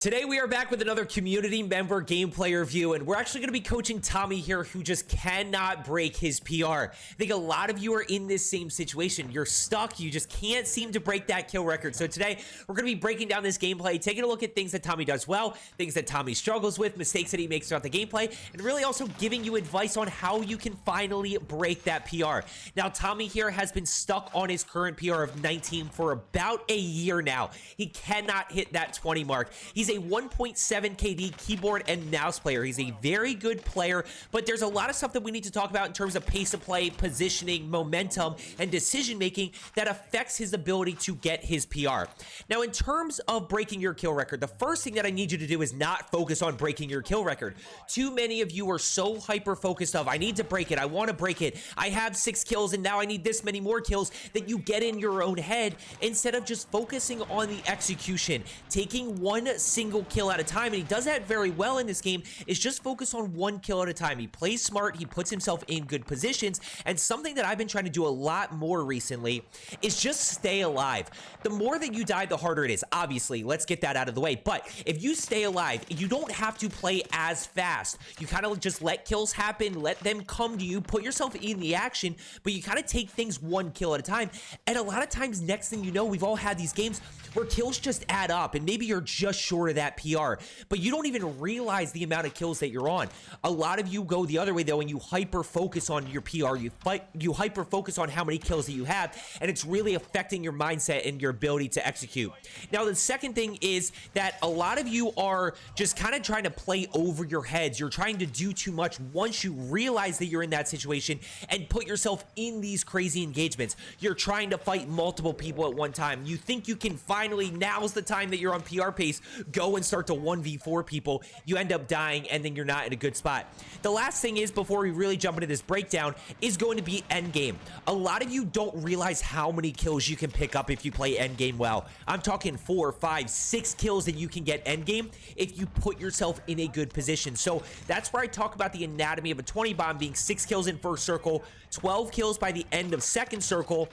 Today we are back with another community member gameplay review, and we're actually going to be coaching Tommy here, who just cannot break his PR. I think a lot of you are in this same situation. You're stuck. You just can't seem to break that kill record. So today we're going to be breaking down this gameplay, taking a look at things that Tommy does well, things that Tommy struggles with, mistakes that he makes throughout the gameplay, and really also giving you advice on how you can finally break that PR. Now, Tommy here has been stuck on his current PR of 19 for about a year now. He cannot hit that 20 mark. He's a 1.7 KD keyboard and mouse player. He's a very good player, but there's a lot of stuff that we need to talk about in terms of pace of play, positioning, momentum, and decision making that affects his ability to get his PR. Now, in terms of breaking your kill record, the first thing that I need you to do is not focus on breaking your kill record. Too many of you are so hyper focused of, I need to break it, I want to break it, I have 6 kills and now I need this many more kills, that you get in your own head instead of just focusing on the execution, taking one single kill at a time. And he does that very well in this game, is just focus on one kill at a time. He plays smart, he puts himself in good positions, and something that I've been trying to do a lot more recently is just stay alive. The more that you die, the harder it is. Obviously, let's get that out of the way. But if you stay alive, you don't have to play as fast. You kind of just let kills happen, let them come to you, put yourself in the action, but you kind of take things one kill at a time. And a lot of times, next thing you know, we've all had these games where kills just add up, and maybe you're just short of that PR, but you don't even realize the amount of kills that you're on. A lot of you go the other way though, and you hyper focus on your PR. You hyper focus on how many kills that you have, and it's really affecting your mindset and your ability to execute. Now, the second thing is that a lot of you are just kind of trying to play over your heads. You're trying to do too much once you realize that you're in that situation and put yourself in these crazy engagements. You're trying to fight multiple people at one time. You think you can finally, now's the time that you're on PR pace, go and start to 1v4 people. You end up dying, and then you're not in a good spot. The last thing is, before we really jump into this breakdown, is going to be endgame. A lot of you don't realize how many kills you can pick up if you play endgame well. I'm talking 4, 5, 6 kills that you can get endgame if you put yourself in a good position. So that's where I talk about the anatomy of a 20 bomb being 6 kills in first circle, 12 kills by the end of second circle.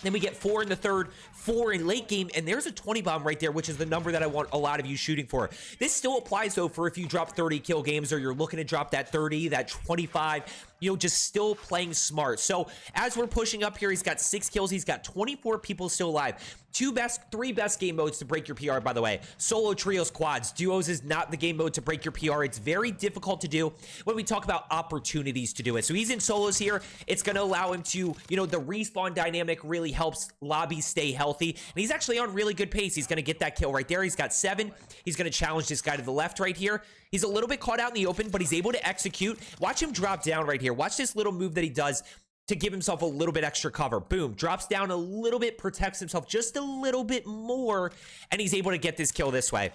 Then we get 4 in the third, 4 in late game, and there's a 20 bomb right there, which is the number that I want a lot of you shooting for. This still applies, though, for if you drop 30 kill games or you're looking to drop that 30, that 25, you know, just still playing smart. So as we're pushing up here, he's got 6 kills. He's got 24 people still alive. 3 best game modes to break your PR, by the way. Solo, trios, quads. Duos is not the game mode to break your PR. It's very difficult to do when we talk about opportunities to do it. So he's in solos here. It's going to allow him to, you know, the respawn dynamic really helps lobbies stay healthy. And he's actually on really good pace. He's going to get that kill right there. He's got 7. He's going to challenge this guy to the left right here. He's a little bit caught out in the open, but he's able to execute. Watch him drop down right here. Watch this little move that he does to give himself a little bit extra cover. Boom, drops down a little bit, protects himself just a little bit more, and he's able to get this kill this way.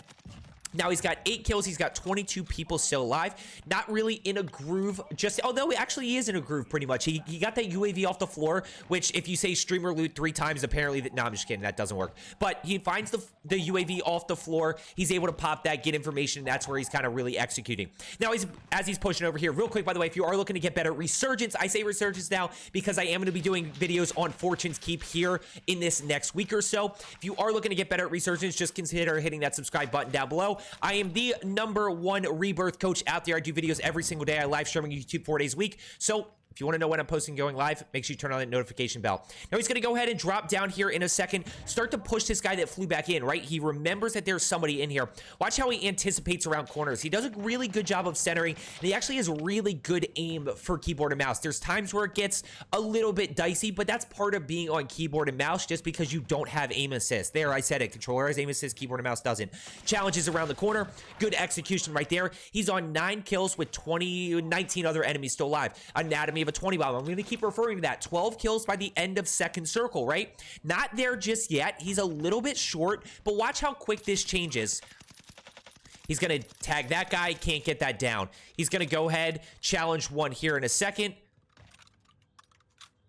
Now he's got 8 kills. He's got 22 people still alive. Not really in a groove, just, although actually he is in a groove pretty much. He got that UAV off the floor, which if you say streamer loot 3 times, apparently, no, I'm just kidding. That doesn't work. But he finds the UAV off the floor. He's able to pop that, get information, and that's where he's kind of really executing. Now, as he's pushing over here, real quick, by the way, if you are looking to get better at Resurgence, I say Resurgence now because I am going to be doing videos on Fortune's Keep here in this next week or so. If you are looking to get better at Resurgence, just consider hitting that subscribe button down below. I am the #1 rebirth coach out there. I do videos every single day. I live stream on YouTube 4 days a week. So if you want to know when I'm posting going live, make sure you turn on that notification bell. Now he's going to go ahead and drop down here in a second, start to push this guy that flew back in, right? He remembers that there's somebody in here. Watch how he anticipates around corners. He does a really good job of centering, and he actually has really good aim for keyboard and mouse. There's times where it gets a little bit dicey, but that's part of being on keyboard and mouse just because you don't have aim assist. There, I said it. Controller has aim assist, keyboard and mouse doesn't. Challenges around the corner. Good execution right there. He's on 9 kills with 19 other enemies still alive. Anatomy of a 20 bomb. I'm going to keep referring to that. 12 kills by the end of second circle, right? Not there just yet. He's a little bit short, but watch how quick this changes. He's going to tag that guy. Can't get that down. He's going to go ahead, challenge one here in a second.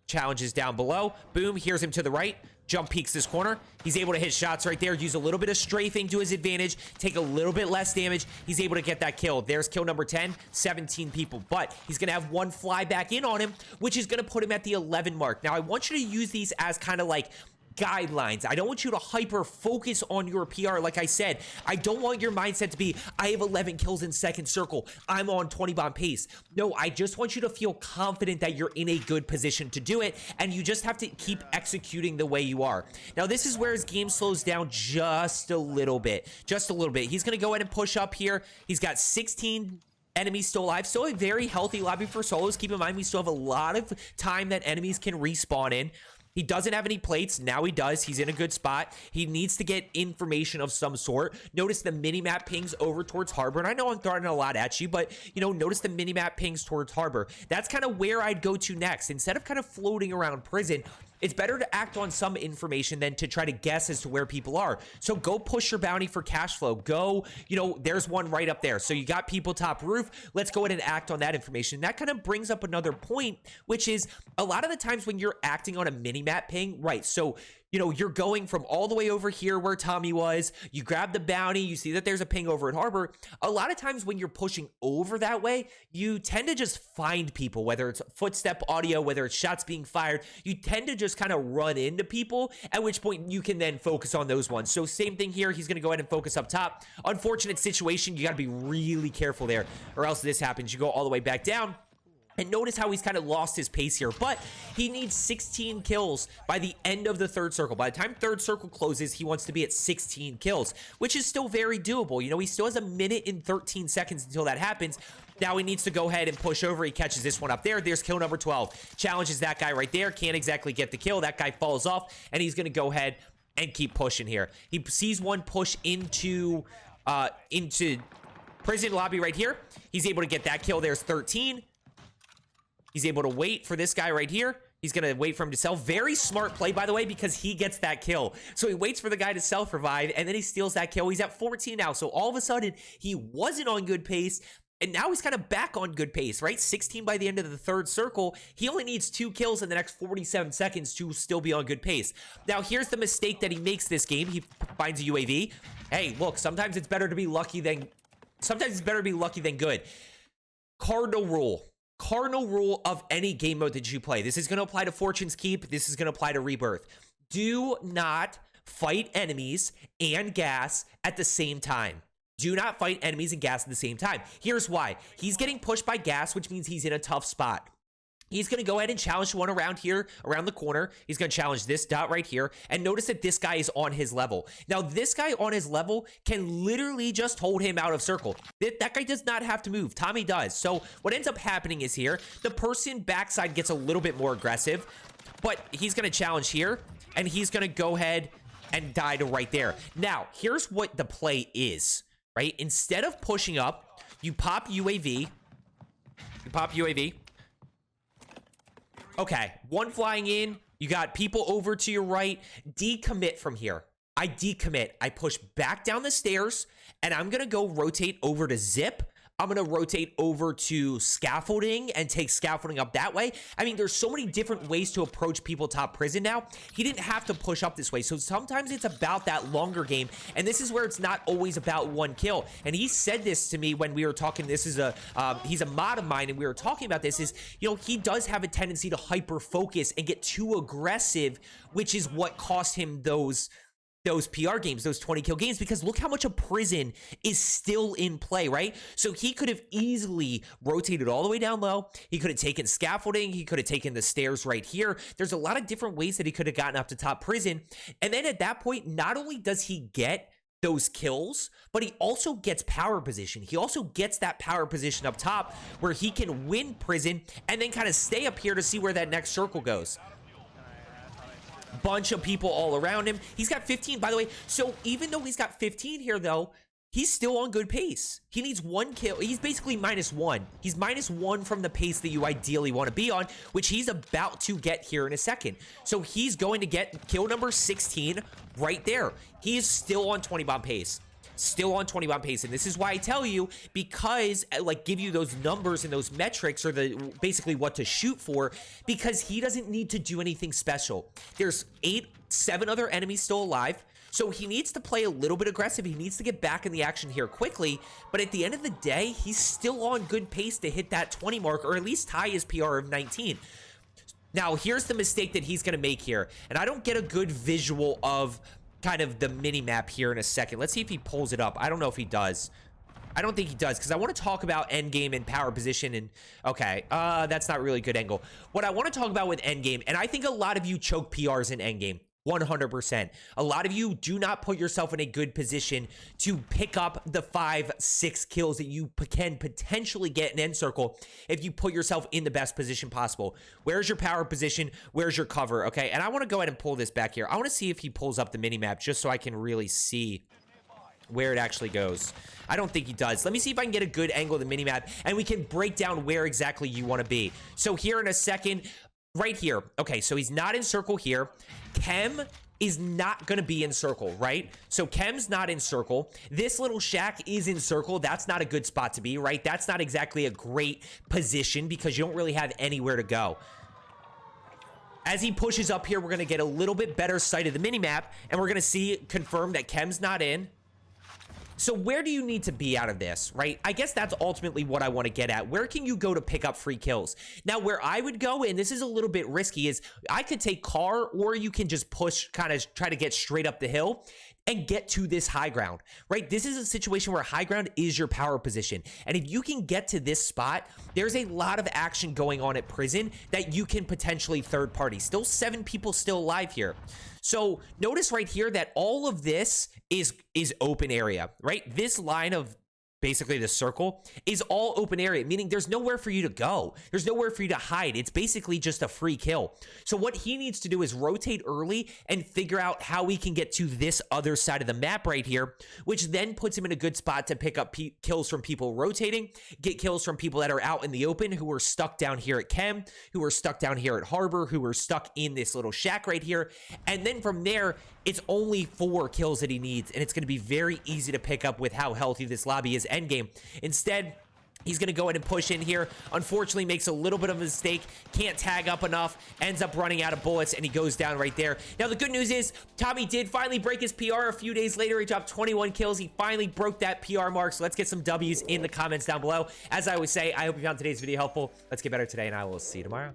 Challenges down below. Boom. Here's him to the right. Jump peeks this corner. He's able to hit shots right there, use a little bit of strafing to his advantage, take a little bit less damage. He's able to get that kill. There's kill number 10, 17 people. But he's going to have 1 fly back in on him, which is going to put him at the 11 mark. Now, I want you to use these as kind of like guidelines. I don't want you to hyper focus on your PR. Like I said, I don't want your mindset to be, I have 11 kills in second circle, I'm on 20 bomb pace. No, I just want you to feel confident that you're in a good position to do it, and you just have to keep executing the way you are. Now, this is where his game slows down just a little bit. Just a little bit. He's going to go ahead and push up here. He's got 16 enemies still alive. Still a very healthy lobby for solos. Keep in mind, we still have a lot of time that enemies can respawn in. He doesn't have any plates. Now he does. He's in a good spot. He needs to get information of some sort. Notice the minimap pings over towards Harbor. And I know I'm throwing a lot at you, but, you know, notice the minimap pings towards Harbor. That's kind of where I'd go to next. Instead of kind of floating around prison, it's better to act on some information than to try to guess as to where people are. So go push your bounty for cash flow. Go, you know, there's one right up there. So you got people top roof. Let's go ahead and act on that information. That kind of brings up another point, which is a lot of the times when you're acting on a mini-map ping, right? So, you know, you're going from all the way over here where Tommy was, you grab the bounty, you see that there's a ping over at Harbor. A lot of times when you're pushing over that way, you tend to just find people, whether it's footstep audio, whether it's shots being fired, you tend to just kind of run into people, at which point you can then focus on those ones. So same thing here, he's going to go ahead and focus up top. Unfortunate situation, you got to be really careful there, or else this happens. You go all the way back down. And notice how he's kind of lost his pace here, but he needs 16 kills by the end of the third circle. By the time third circle closes, he wants to be at 16 kills, which is still very doable. You know, he still has a minute and 13 seconds until that happens. Now he needs to go ahead and push over. He catches this one up there. There's kill number 12. Challenges that guy right there. Can't exactly get the kill. That guy falls off, and he's going to go ahead and keep pushing here. He sees one push into prison lobby right here. He's able to get that kill. There's 13. He's able to wait for this guy right here. He's going to wait for him to sell. Very smart play, by the way, because he gets that kill. So he waits for the guy to self-revive, and then he steals that kill. He's at 14 now. So all of a sudden, he wasn't on good pace, and now he's kind of back on good pace, right? 16 by the end of the third circle. He only needs 2 kills in the next 47 seconds to still be on good pace. Now, here's the mistake that he makes this game. He finds a UAV. Hey, look, sometimes it's better to be lucky than good. Cardinal rule of any game mode that you play. This is going to apply to Fortune's Keep. This is going to apply to Rebirth. Do not fight enemies and gas at the same time. Do not fight enemies and gas at the same time. Here's why. He's getting pushed by gas, which means he's in a tough spot. He's going to go ahead and challenge one around here, around the corner. He's going to challenge this dot right here. And notice that this guy is on his level. Now, this guy on his level can literally just hold him out of circle. That guy does not have to move. Tommy does. So what ends up happening is here, the person backside gets a little bit more aggressive, but he's going to challenge here, and he's going to go ahead and die to right there. Now, here's what the play is, right? Instead of pushing up, you pop UAV. Okay, one flying in. You got people over to your right. Decommit from here. I decommit. I push back down the stairs, and I'm going to go rotate over to zip. I'm going to rotate over to scaffolding and take scaffolding up that way. I mean, there's so many different ways to approach people top prison now. He didn't have to push up this way. So sometimes it's about that longer game. And this is where it's not always about one kill. And he said this to me when we were talking. This is he's a mod of mine, and we were talking about this is, you know, he does have a tendency to hyper focus and get too aggressive, which is what cost him those PR games, those 20 kill games, because look how much of prison is still in play, right? So he could have easily rotated all the way down low. He could have taken scaffolding. He could have taken the stairs right here. There's a lot of different ways that he could have gotten up to top prison. And then at that point, not only does he get those kills, but he also gets power position. He also gets that power position up top where he can win prison and then kind of stay up here to see where that next circle goes. Bunch of people all around him. He's got 15, by the way. So even though he's got 15 here, though, he's still on good pace. He needs 1 kill. He's basically -1. He's -1 from the pace that you ideally want to be on, which he's about to get here in a second. So he's going to get kill number 16 right there. He is still on 20 bomb pace. Still on 20 bomb pace. And this is why I tell you, because like give you those numbers and those metrics, or the basically what to shoot for, because he doesn't need to do anything special. There's 7 other enemies still alive. So he needs to play a little bit aggressive. He needs to get back in the action here quickly. But at the end of the day, he's still on good pace to hit that 20 mark, or at least tie his PR of 19. Now, here's the mistake that he's going to make here. And I don't get a good visual of kind of the mini-map here in a second. Let's see if he pulls it up. I don't know if he does. I don't think he does, because I want to talk about endgame and power position. And okay, that's not really a good angle. What I want to talk about with endgame, and I think a lot of you choke PRs in endgame. 100%. A lot of you do not put yourself in a good position to pick up the 5-6 kills that you can potentially get in end circle if you put yourself in the best position possible. Where's your power position? Where's your cover? Okay, and I want to go ahead and pull this back here. I want to see if he pulls up the mini map just so I can really see where it actually goes. I don't think he does. Let me see if I can get a good angle of the mini map and we can break down where exactly you want to be. So here in a second, right here. Okay, so he's not in circle here. Chem is not going to be in circle, right? So Chem's not in circle. This little shack is in circle. That's not a good spot to be, right? That's not exactly a great position because you don't really have anywhere to go. As he pushes up here, we're going to get a little bit better sight of the minimap, and we're going to see confirm that Chem's not in. So where do you need to be out of this, right? I guess that's ultimately what I want to get at. Where can you go to pick up free kills? Now, where I would go, and this is a little bit risky, is I could take car, or you can just push, kind of try to get straight up the hill and get to this high ground, right? This is a situation where high ground is your power position. And if you can get to this spot, there's a lot of action going on at prison that you can potentially third party. Still 7 people still alive here. So notice right here that all of this is open area, right? This line of basically the circle is all open area, meaning there's nowhere for you to go. There's nowhere for you to hide. It's basically just a free kill. So what he needs to do is rotate early and figure out how he can get to this other side of the map right here, which then puts him in a good spot to pick up kills from people rotating, get kills from people that are out in the open, who are stuck down here at Chem, who are stuck down here at Harbor, who are stuck in this little shack right here. And then from there, it's only 4 kills that he needs, and it's going to be very easy to pick up with how healthy this lobby is endgame. Instead, he's going to go ahead and push in here. Unfortunately, makes a little bit of a mistake. Can't tag up enough. Ends up running out of bullets, and he goes down right there. Now, the good news is Tommy did finally break his PR a few days later. He dropped 21 kills. He finally broke that PR mark, so let's get some W's in the comments down below. As I always say, I hope you found today's video helpful. Let's get better today, and I will see you tomorrow.